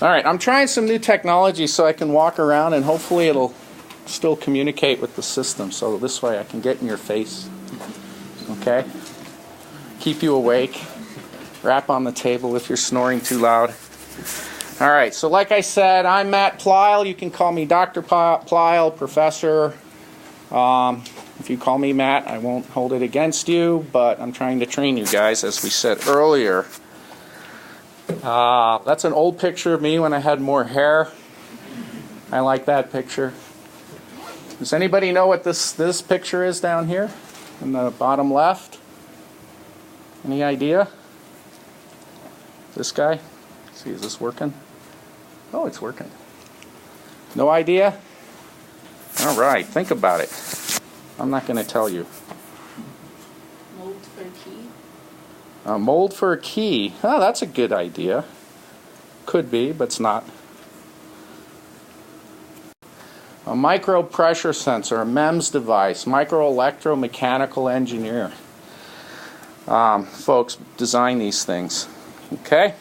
All right, I'm trying some new technology so I can walk around and hopefully it'll still communicate with the system. So this way I can get in your face. Okay? Keep you awake. Rap on the table if you're snoring too loud. All right, so like I said, I'm Matt Plyle. You can call me Dr. Plyle, Professor. If you call me Matt, I won't hold it against you, but I'm trying to train you guys, as we said earlier. That's an old picture of me when I had more hair. I like that picture. Does anybody know what this picture is down here in the bottom left? Any idea? This guy? See, is this working? Oh, it's working. No idea? All right, think about it. I'm not going to tell you. Mold for a key? A mold for a key. Oh, that's a good idea. Could be, but it's not. A micro pressure sensor, a MEMS device, micro electromechanical engineer. Folks design these things. Okay?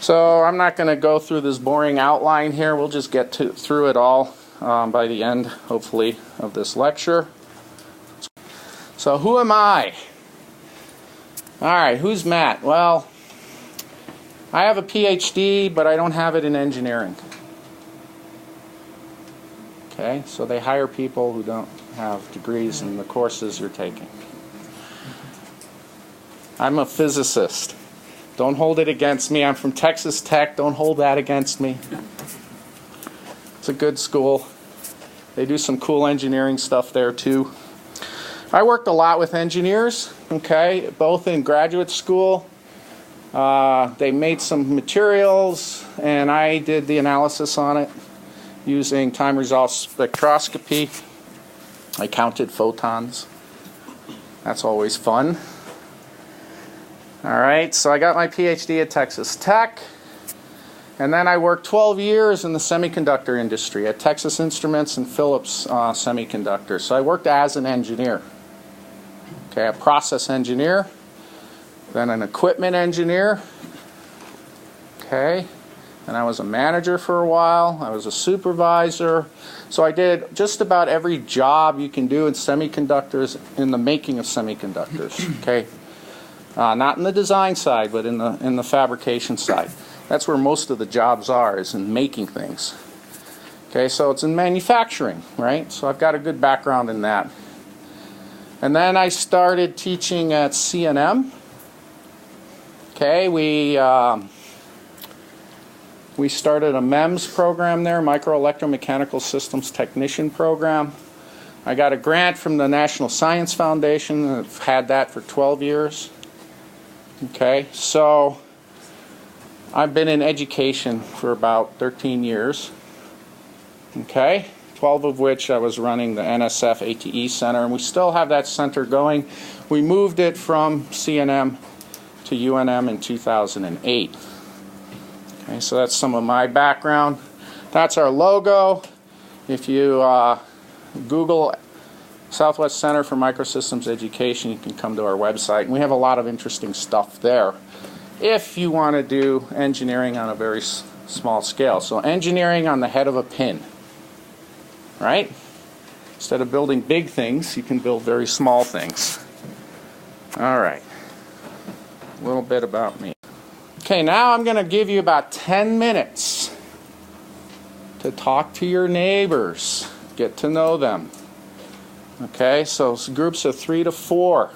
So I'm not going to go through this boring outline here. We'll just get through it all by the end, hopefully, of this lecture. So who am I? All right, who's Matt? Well, I have a PhD, but I don't have it in engineering. Okay, so they hire people who don't have degrees in the courses you're taking. I'm a physicist. Don't hold it against me. I'm from Texas Tech. Don't hold that against me. It's a good school. They do some cool engineering stuff there too. I worked a lot with engineers, okay, both in graduate school. They made some materials, and I did the analysis on it using time-resolved spectroscopy. I counted photons. That's always fun. All right, so I got my PhD at Texas Tech, and then I worked 12 years in the semiconductor industry at Texas Instruments and Philips Semiconductor. So I worked as an engineer. Okay, a process engineer, then an equipment engineer. Okay, and I was a manager for a while. I was a supervisor. So I did just about every job you can do in semiconductors, in the making of semiconductors. Okay, not in the design side, but in the fabrication side. That's where most of the jobs are, is in making things. Okay, so it's in manufacturing, right? So I've got a good background in that. And then I started teaching at C&M. Okay, we started a MEMS program there, Micro Electromechanical Systems Technician program. I got a grant from the National Science Foundation. I've had that for 12 years. Okay, so I've been in education for about 13 years. Okay, 12 of which I was running the NSF ATE Center, and we still have that center going. We moved it from C&M to UNM in 2008. Okay, so that's some of my background. That's our logo. If you Google Southwest Center for Microsystems Education, you can come to our website. And we have a lot of interesting stuff there if you want to do engineering on a very small scale. So engineering on the head of a pin, right? Instead of building big things, you can build very small things. All right. A little bit about me. Okay, now I'm going to give you about 10 minutes to talk to your neighbors, get to know them. Okay, so groups of 3 to 4.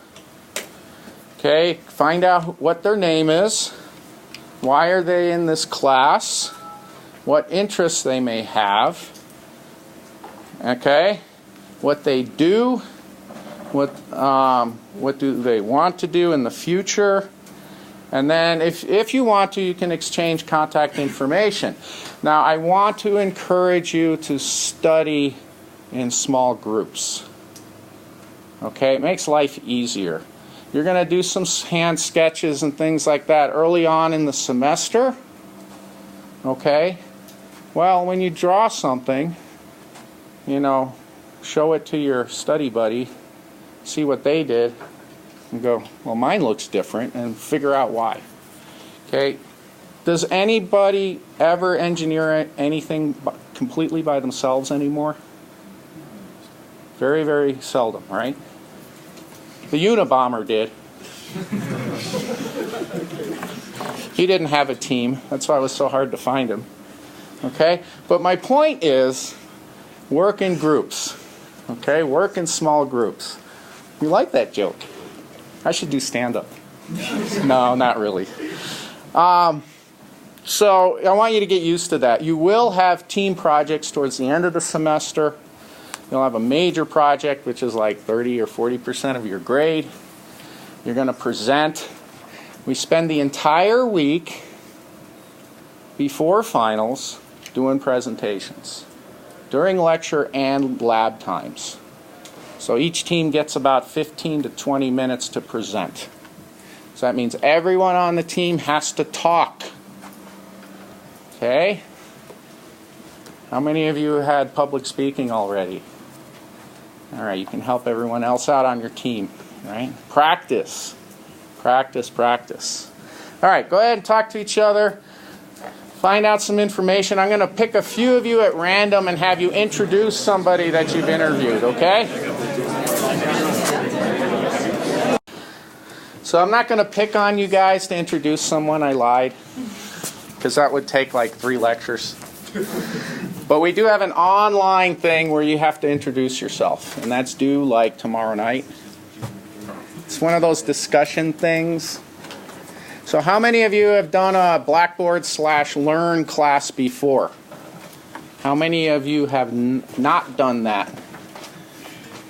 Okay, find out what their name is, why are they in this class, what interests they may have, okay, what they do, what do they want to do in the future, and then if you want to, you can exchange contact information. Now, I want to encourage you to study in small groups. Okay, it makes life easier. You're going to do some hand sketches and things like that early on in the semester. Okay? Well, when you draw something, you know, show it to your study buddy, see what they did, and go, well, mine looks different, and figure out why. Okay? Does anybody ever engineer anything completely by themselves anymore? Very, very seldom, right? The Unabomber did. He didn't have a team. That's why it was so hard to find him. Okay? But my point is, work in groups. Okay? Work in small groups. You like that joke? I should do stand-up. No, not really. So I want you to get used to that. You will have team projects towards the end of the semester. You'll have a major project, which is like 30 or 40% of your grade. You're going to present. We spend the entire week before finals doing presentations during lecture and lab times. So each team gets about 15 to 20 minutes to present. So that means everyone on the team has to talk. Okay? How many of you had public speaking already? All right, you can help everyone else out on your team, right? Practice. Practice, practice. All right, go ahead and talk to each other. Find out some information. I'm going to pick a few of you at random and have you introduce somebody that you've interviewed, okay? So I'm not going to pick on you guys to introduce someone. I lied, because that would take like 3 lectures. But we do have an online thing where you have to introduce yourself, and that's due like tomorrow night. It's one of those discussion things. So how many of you have done a Blackboard/Learn class before? How many of you have not done that?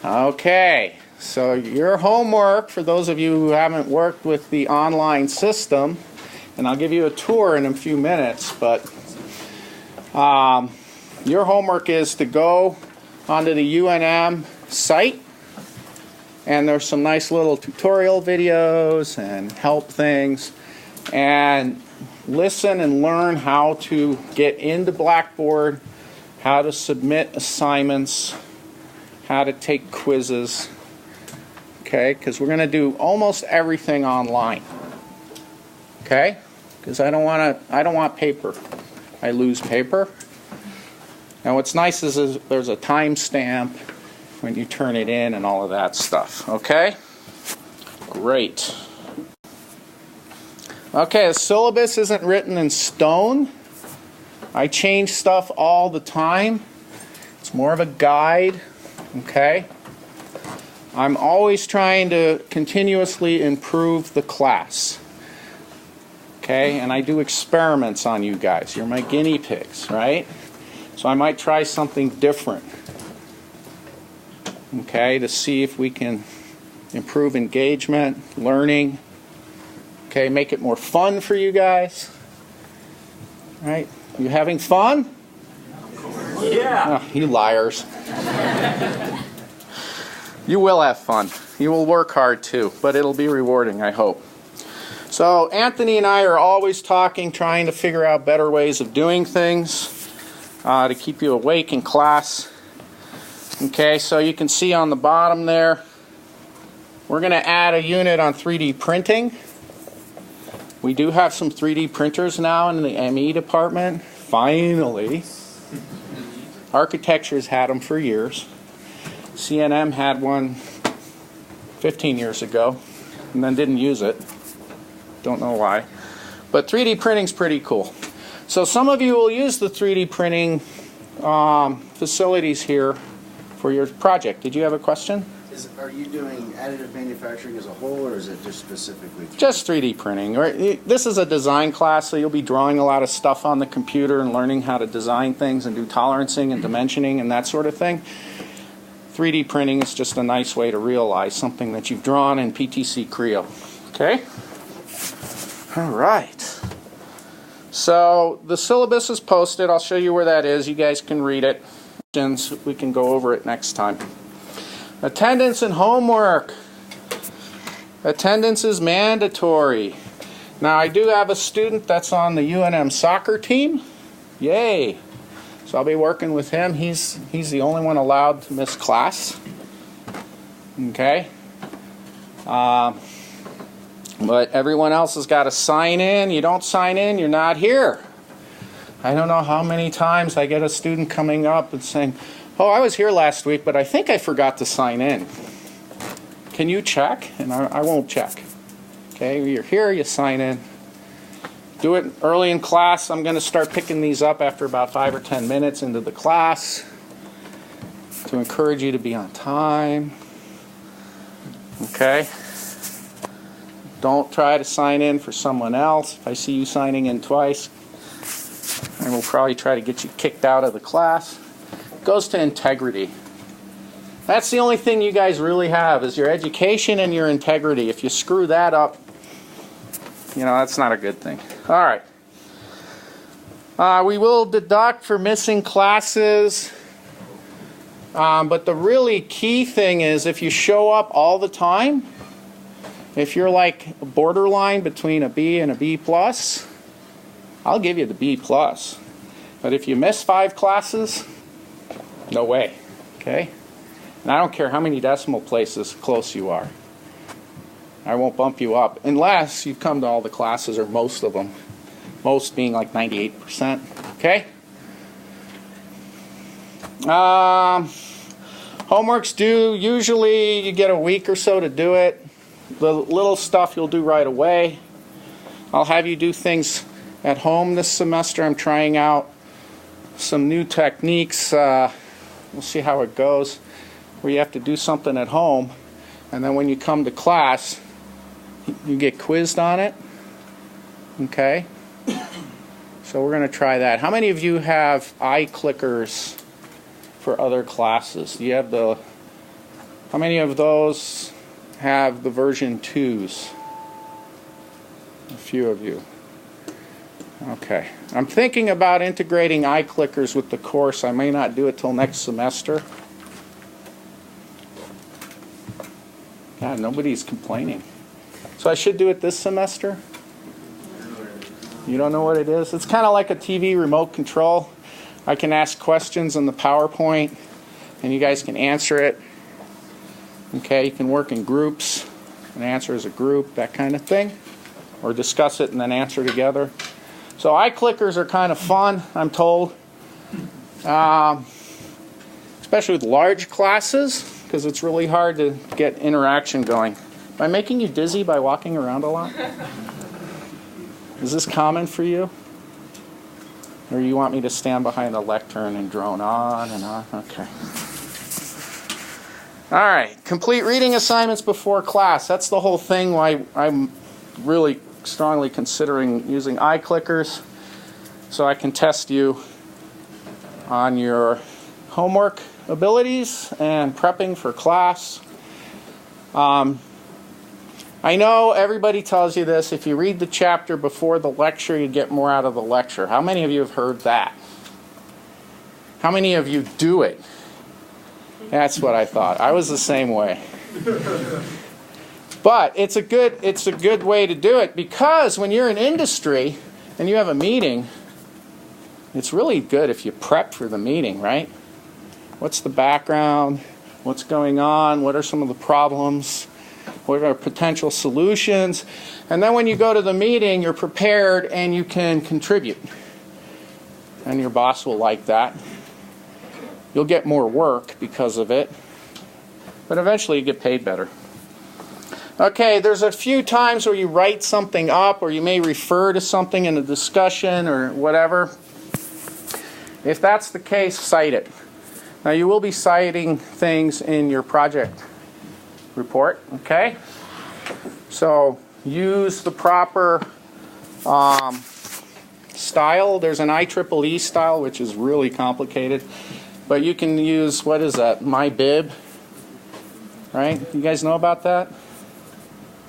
Okay, so your homework, for those of you who haven't worked with the online system, and I'll give you a tour in a few minutes, but your homework is to go onto the UNM site, and there's some nice little tutorial videos and help things, and listen and learn how to get into Blackboard, how to submit assignments, how to take quizzes, okay? Because we're going to do almost everything online, okay? Because I don't want paper. I lose paper. Now what's nice is there's a timestamp when you turn it in and all of that stuff, okay? Great. Okay, the syllabus isn't written in stone. I change stuff all the time. It's more of a guide, okay? I'm always trying to continuously improve the class, okay? And I do experiments on you guys. You're my guinea pigs, right? So I might try something different, okay, to see if we can improve engagement, learning, okay, make it more fun for you guys, right? You having fun? Yeah. Oh, you liars. You will have fun. You will work hard too, but it'll be rewarding, I hope. So Anthony and I are always talking, trying to figure out better ways of doing things to keep you awake in class. Okay, so you can see on the bottom there, we're going to add a unit on 3D printing. We do have some 3D printers now in the ME department. Finally. Architecture's had them for years. CNM had one 15 years ago and then didn't use it. Don't know why. But 3D printing's pretty cool. So some of you will use the 3D printing facilities here for your project. Did you have a question? Are you doing additive manufacturing as a whole, or is it just specifically 3D? Just 3D printing. This is a design class, so you'll be drawing a lot of stuff on the computer and learning how to design things and do tolerancing and dimensioning and that sort of thing. 3D printing is just a nice way to realize something that you've drawn in PTC Creo. Okay? All right. So the syllabus is posted. I'll show you where that is. You guys can read it. We can go over it next time. Attendance and homework. Attendance is mandatory. Now I do have a student that's on the UNM soccer team. Yay! So I'll be working with him. He's the only one allowed to miss class. Okay. But everyone else has got to sign in. You don't sign in, you're not here. I don't know how many times I get a student coming up and saying, oh, I was here last week, but I think I forgot to sign in. Can you check? And I won't check. Okay, you're here, you sign in. Do it early in class. I'm going to start picking these up after about 5 or 10 minutes into the class to encourage you to be on time. Okay? Don't try to sign in for someone else. If I see you signing in twice, I will probably try to get you kicked out of the class. It goes to integrity. That's the only thing you guys really have is your education and your integrity. If you screw that up, that's not a good thing. All right. We will deduct for missing classes. But the really key thing is if you show up all the time, if you're like borderline between a B and a B+, I'll give you the B+. But if you miss 5 classes, no way. Okay? And I don't care how many decimal places close you are. I won't bump you up unless you come to all the classes or most of them. Most being like 98%. Okay? Homework's due. Usually you get a week or so to do it. The little stuff you'll do right away. I'll have you do things at home this semester. I'm trying out some new techniques. We'll see how it goes. Where you have to do something at home, and then when you come to class, you get quizzed on it. Okay? So we're going to try that. How many of you have eye clickers for other classes? Do you have how many of those have the version 2s? A few of you. Okay. I'm thinking about integrating eye clickers with the course. I may not do it till next semester. God, nobody's complaining. So I should do it this semester? You don't know what it is? It's kind of like a TV remote control. I can ask questions in the PowerPoint, and you guys can answer it. Okay, you can work in groups and answer as a group, that kind of thing. Or discuss it and then answer together. So eye clickers are kind of fun, I'm told. Especially with large classes, because it's really hard to get interaction going. Am I making you dizzy by walking around a lot? Is this common for you? Or you want me to stand behind a lectern and drone on and on? Okay. All right. Complete reading assignments before class. That's the whole thing why I'm really strongly considering using eye clickers so I can test you on your homework abilities and prepping for class. I know everybody tells you this. If you read the chapter before the lecture, you get more out of the lecture. How many of you have heard that? How many of you do it? That's what I thought. I was the same way. But it's a good way to do it because when you're in industry and you have a meeting, it's really good if you prep for the meeting, right? What's the background? What's going on? What are some of the problems? What are potential solutions? And then when you go to the meeting, you're prepared and you can contribute. And your boss will like that. You'll get more work because of it. But eventually you get paid better. Okay, there's a few times where you write something up or you may refer to something in a discussion or whatever. If that's the case, cite it. Now you will be citing things in your project report, okay? So use the proper style. There's an IEEE style, which is really complicated. But you can use, what is that, MyBib, right? You guys know about that?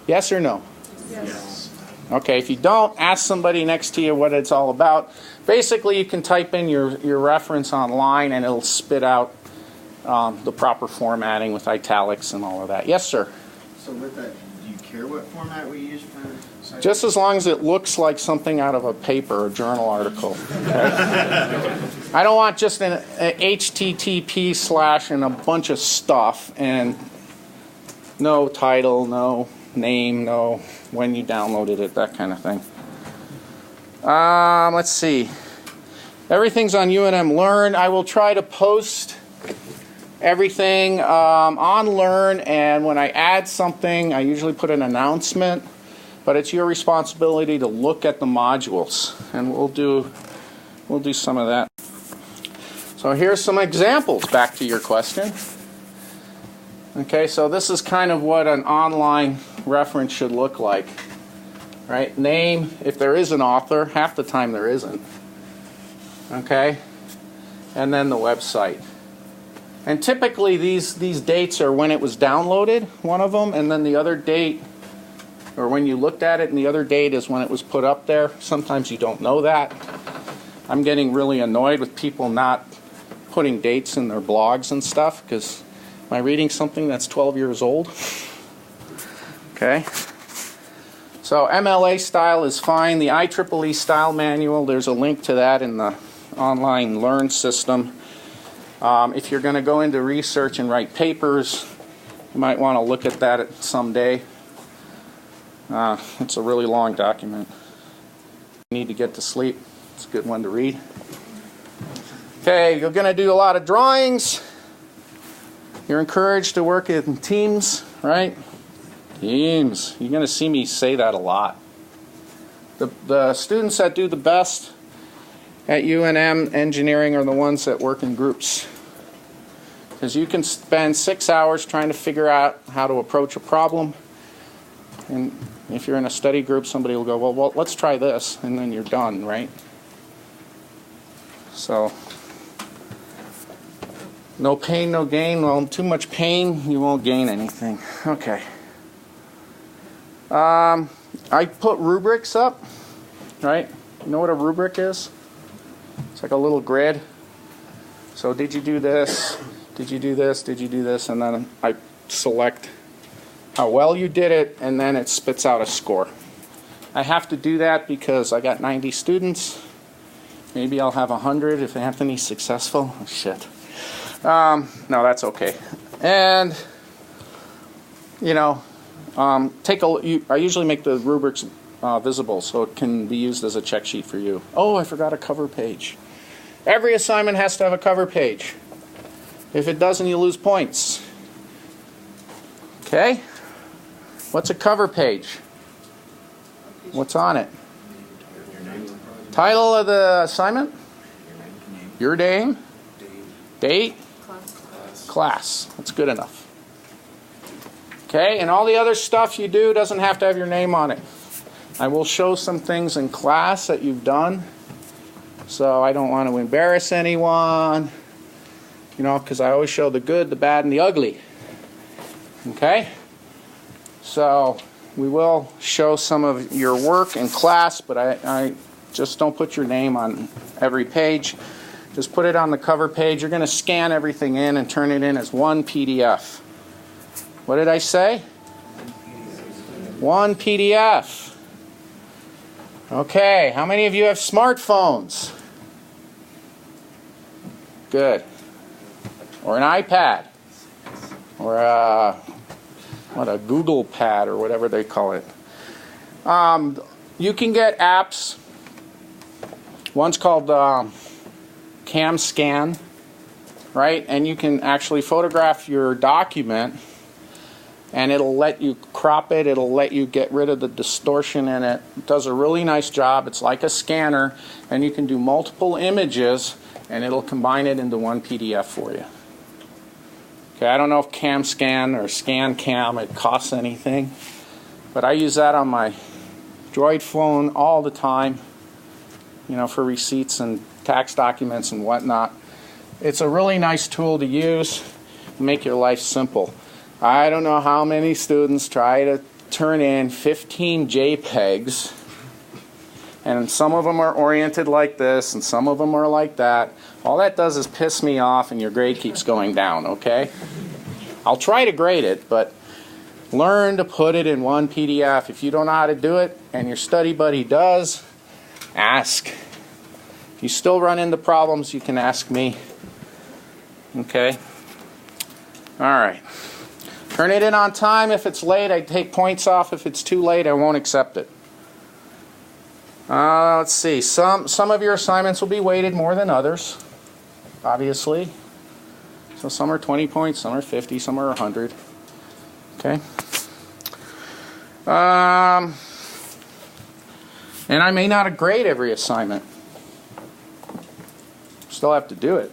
Yes or no? Yes. Okay, if you don't, ask somebody next to you what it's all about. Basically, you can type in your reference online and it'll spit out the proper formatting with italics and all of that. Yes, sir? So with that, do you care what format we use for citation? Just as long as it looks like something out of a paper or journal article. Okay? I don't want just an HTTP/ and a bunch of stuff and no title, no name, know when you downloaded it, that kind of thing. Let's see. Everything's on UNM Learn. I will try to post everything on Learn, and when I add something, I usually put an announcement, but it's your responsibility to look at the modules, and we'll do some of that. So here's some examples, back to your question. Okay, so this is kind of what an online reference should look like. Right? Name, if there is an author, half the time there isn't. Okay? And then the website. And typically these dates are when it was downloaded, one of them, and then the other date, or when you looked at it, and the other date is when it was put up there. Sometimes you don't know that. I'm getting really annoyed with people not putting dates in their blogs and stuff, because am I reading something that's 12 years old? Okay. So MLA style is fine. The IEEE style manual, there's a link to that in the online Learn system. If you're going to go into research and write papers, you might want to look at that someday. It's a really long document. You need to get to sleep. It's a good one to read. Okay, you're going to do a lot of drawings. You're encouraged to work in teams, right? Teams. You're going to see me say that a lot. The students that do the best at UNM engineering are the ones that work in groups. Because you can spend 6 hours trying to figure out how to approach a problem. And if you're in a study group, somebody will go, well, let's try this. And then you're done, right? So, no pain, no gain. Well, too much pain, you won't gain anything. Okay. I put rubrics up, right? You know what a rubric is? It's like a little grid. So did you do this? Did you do this? Did you do this? And then I select how well you did it, and then it spits out a score. I have to do that because I got 90 students. Maybe I'll have 100 if Anthony's successful. Oh, shit. No, that's okay. And, you know, I usually make the rubrics visible so it can be used as a check sheet for you. Oh, I forgot a cover page. Every assignment has to have a cover page. If it doesn't, you lose points. Okay? What's a cover page? What's on it? Title of the assignment? Your name? Date? Class. That's good enough. Okay, and all the other stuff you do doesn't have to have your name on it. I will show some things in class that you've done. So I don't want to embarrass anyone. You know, because I always show the good, the bad, and the ugly. Okay? So we will show some of your work in class, but I just don't put your name on every page. Just put it on the cover page. You're going to scan everything in and turn it in as one PDF. What did I say? One PDF. Okay, how many of you have smartphones? Good. Or an iPad. Or a Google Pad or whatever they call it. You can get apps. One's called Cam Scan, right? And you can actually photograph your document, and it'll let you crop it. It'll let you get rid of the distortion in it. It does a really nice job. It's like a scanner, and you can do multiple images, and it'll combine it into one PDF for you. Okay, I don't know if Cam Scan or Scan Cam, it costs anything, but I use that on my Droid phone all the time, you know, for receipts and tax documents and whatnot. It's a really nice tool to use to make your life simple. I don't know how many students try to turn in 15 JPEGs, and some of them are oriented like this and some of them are like that. All that does is piss me off, and your grade keeps going down, okay? I'll try to grade it, but learn to put it in one PDF. If you don't know how to do it and your study buddy does, ask. If you still run into problems, you can ask me. Okay? All right. Turn it in on time. If it's late, I take points off. If it's too late, I won't accept it. Let's see. Some of your assignments will be weighted more than others, obviously. So some are 20 points, some are 50, some are 100. Okay. And I may not grade every assignment. Still have to do it.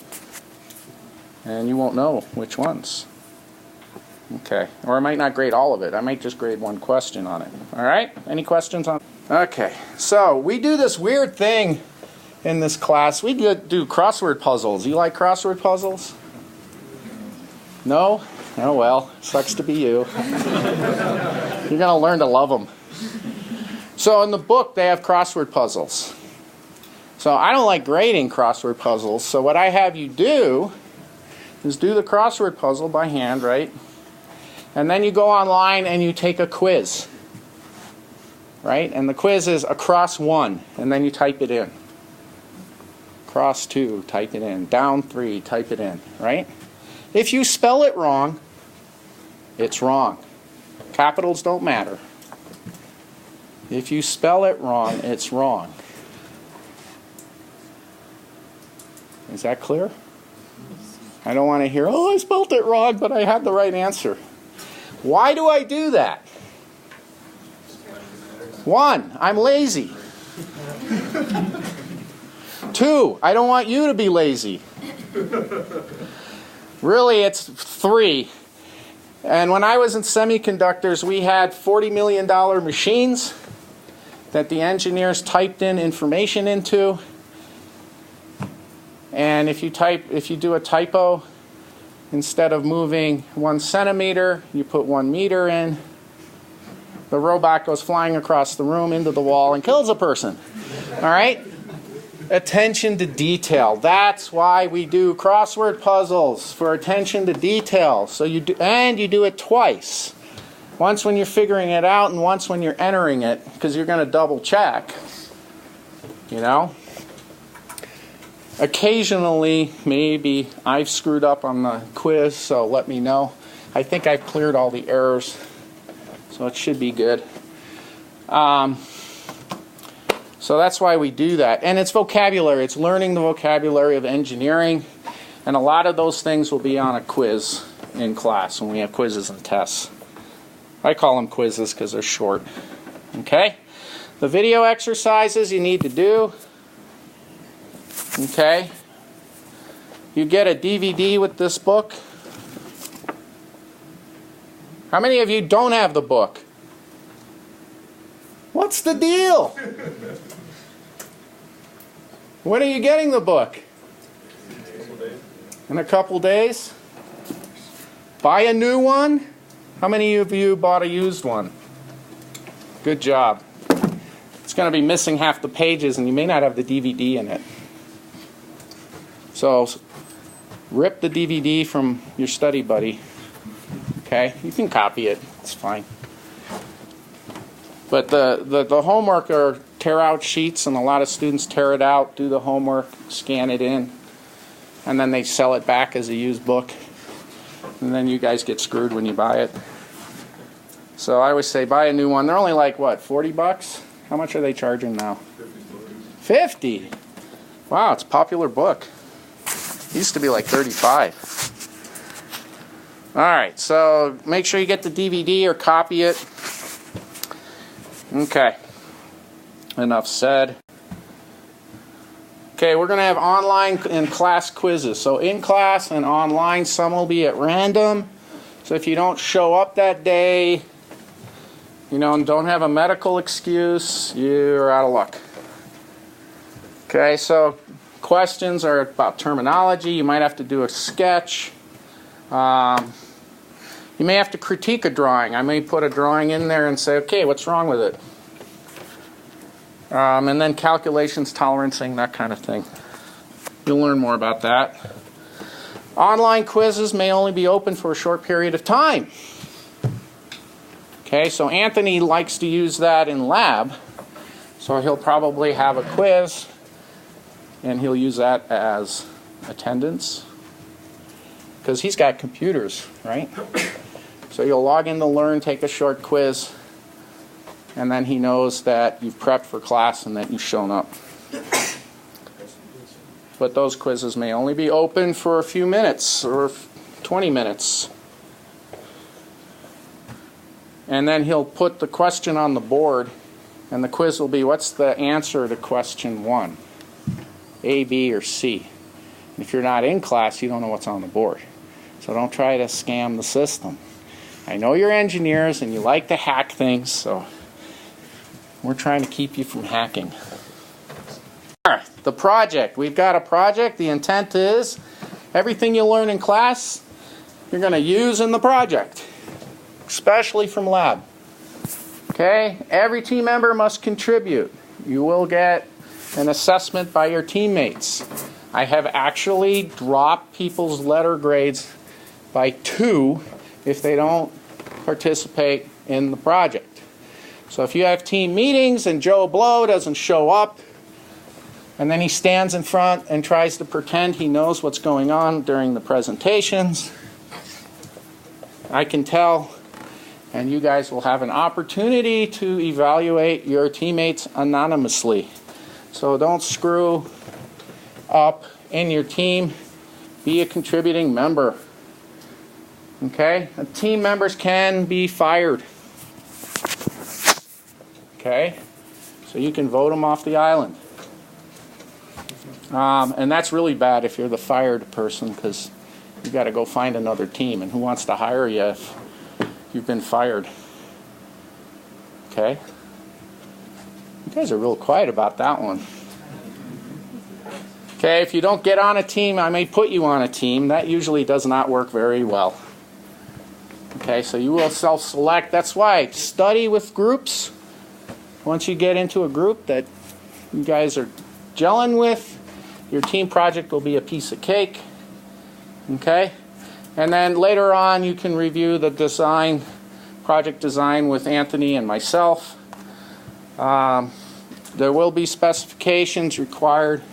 And you won't know which ones. Okay. Or I might not grade all of it. I might just grade one question on it. All right? Any questions on? Okay. So we do this weird thing in this class. We do crossword puzzles. You like crossword puzzles? No? Oh well. Sucks to be you. You're going to learn to love them. So in the book, they have crossword puzzles. So I don't like grading crossword puzzles. So what I have you do is do the crossword puzzle by hand, right? And then you go online and you take a quiz. Right? And the quiz is across 1, and then you type it in. Cross 2, type it in. Down 3, type it in. Right? If you spell it wrong, it's wrong. Capitals don't matter. If you spell it wrong, it's wrong. Is that clear? I don't want to hear, oh, I spelled it wrong, but I had the right answer. Why do I do that? 1, I'm lazy. 2, I don't want you to be lazy. Really, it's 3. And when I was in semiconductors, we had $40 million machines that the engineers typed in information into. And if you do a typo, instead of moving 1 centimeter, you put 1 meter in. The robot goes flying across the room into the wall and kills a person. All right? Attention to detail. That's why we do crossword puzzles, for attention to detail. So you do it twice. Once when you're figuring it out and once when you're entering it, because you're going to double check. You know? Occasionally, maybe I've screwed up on the quiz, so let me know. I think I've cleared all the errors, so it should be good. So that's why we do that. And it's vocabulary. It's learning the vocabulary of engineering. And a lot of those things will be on a quiz in class when we have quizzes and tests. I call them quizzes because they're short. Okay? The video exercises you need to do. Okay? You get a DVD with this book. How many of you don't have the book? What's the deal? When are you getting the book? In a couple days? Buy a new one? How many of you bought a used one? Good job. It's going to be missing half the pages and you may not have the DVD in it. So rip the DVD from your study buddy. Okay? You can copy it. It's fine. But the homework are tear out sheets, and a lot of students tear it out, do the homework, scan it in, and then they sell it back as a used book. And then you guys get screwed when you buy it. So I always say buy a new one. They're only like, what, 40 bucks? How much are they charging now? 50. Wow, it's a popular book. It used to be like 35. All right, so make sure you get the DVD or copy it. Okay, enough said. Okay, we're going to have online and class quizzes. So in class and online, some will be at random. So if you don't show up that day, you know, and don't have a medical excuse, you're out of luck. Okay, so questions are about terminology. You might have to do a sketch. You may have to critique a drawing. I may put a drawing in there and say, okay, what's wrong with it? And then calculations, tolerancing, that kind of thing. You'll learn more about that. Online quizzes may only be open for a short period of time. Okay, so Anthony likes to use that in lab. So he'll probably have a quiz, and he'll use that as attendance. Because he's got computers, right? So you'll log in to Learn, take a short quiz, and then he knows that you've prepped for class and that you've shown up. But those quizzes may only be open for a few minutes or 20 minutes. And then he'll put the question on the board, and the quiz will be, what's the answer to question 1? A, B, or C? And if you're not in class, you don't know what's on the board. So don't try to scam the system. I know you're engineers and you like to hack things, so we're trying to keep you from hacking. All right, the project. We've got a project. The intent is everything you learn in class, you're going to use in the project, especially from lab. Okay? Every team member must contribute. You will get an assessment by your teammates. I have actually dropped people's letter grades by 2 if they don't participate in the project. So if you have team meetings and Joe Blow doesn't show up, and then he stands in front and tries to pretend he knows what's going on during the presentations, I can tell, and you guys will have an opportunity to evaluate your teammates anonymously. So don't screw up in your team. Be a contributing member. Okay? Team members can be fired. Okay? So you can vote them off the island. And that's really bad if you're the fired person, because you got to go find another team. And who wants to hire you if you've been fired? Okay? You guys are real quiet about that one. Okay, if you don't get on a team, I may put you on a team. That usually does not work very well. Okay, so you will self-select. That's why study with groups. Once you get into a group that you guys are gelling with, your team project will be a piece of cake. Okay? And then later on you can review the design, project design with Anthony and myself. There will be specifications required,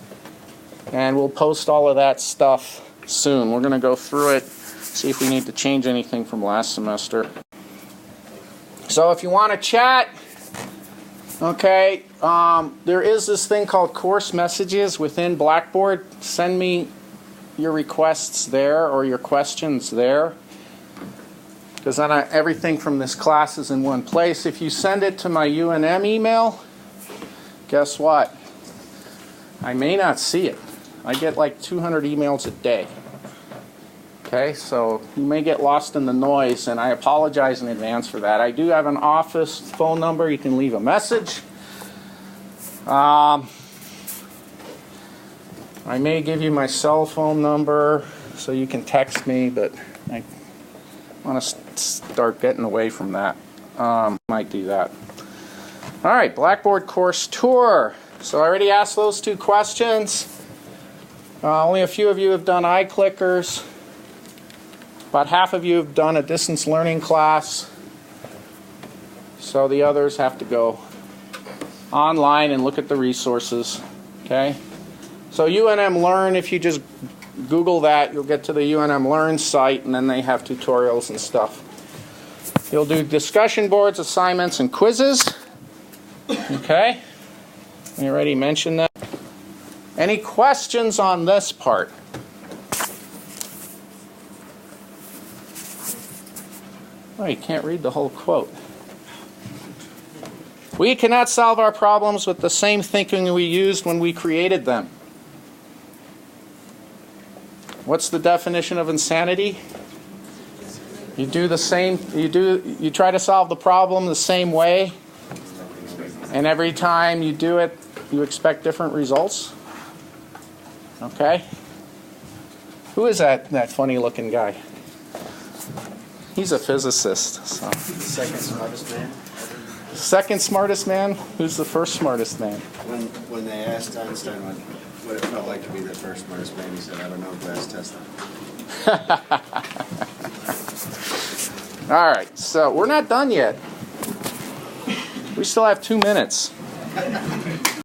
and we'll post all of that stuff soon. We're going to go through it, see if we need to change anything from last semester. So if you want to chat, okay, there is this thing called course messages within Blackboard. Send me your requests there or your questions there, because then everything from this class is in one place. If you send it to my UNM email, guess what? I may not see it. I get like 200 emails a day. Okay, so you may get lost in the noise, and I apologize in advance for that. I do have an office phone number. You can leave a message. I may give you my cell phone number so you can text me, but I want to start getting away from that. Might do that. All right, Blackboard course tour. So I already asked those 2 questions. Only a few of you have done iClickers. About half of you have done a distance learning class. So the others have to go online and look at the resources. Okay? So UNM Learn, if you just Google that, you'll get to the UNM Learn site, and then they have tutorials and stuff. You'll do discussion boards, assignments, and quizzes. Okay? I already mentioned that. Any questions on this part? Oh, you can't read the whole quote. We cannot solve our problems with the same thinking we used when we created them. What's the definition of insanity? You do the same, you try to solve the problem the same way, and every time you do it, you expect different results. Okay? Who is that funny looking guy? He's a physicist. So. Second smartest man. Second smartest man? Who's the first smartest man? When they asked Einstein what it felt like to be the first smartest man, he said, "I don't know, glass Tesla." All right, so we're not done yet. We still have 2 minutes.